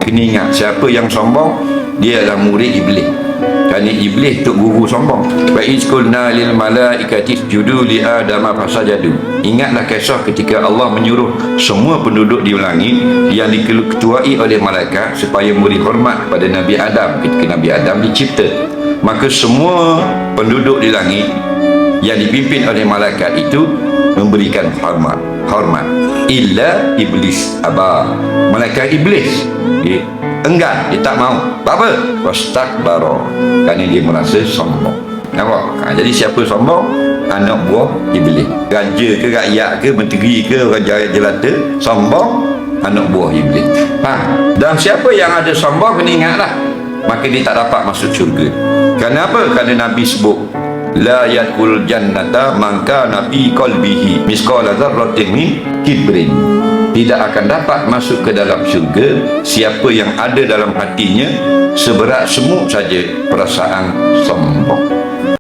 Kena ingat, siapa yang sombong, dia adalah murid iblis. Kerana iblis tu guru sombong. Wa iz qulna lil malaikati isjudu li adama fasajadu. Ingatlah kisah ketika Allah menyuruh semua penduduk di langit yang diketuai oleh malaikat supaya memberi hormat kepada Nabi Adam ketika Nabi Adam dicipta. Maka semua penduduk di langit yang dipimpin oleh malaikat itu memberikan hormat illa iblis aba. Malaikat iblis dia enggan, dia tak mau. Apa? Wastakbara, kerana dia merasa sombong. Nampak? Jadi siapa sombong? Anak buah iblis. Raja ke, rakyat ke, menteri ke, raja jelata, sombong, anak buah iblis. Dan siapa yang ada sombong, kena ingatlah, maka dia tak dapat masuk syurga. Kenapa? Kerana Nabi sebut la yadkhul jannata man kana fi qalbihi misqala dzarratin min kibrin. Tidak akan dapat masuk ke dalam syurga siapa yang ada dalam hatinya seberat semut saja perasaan sombong.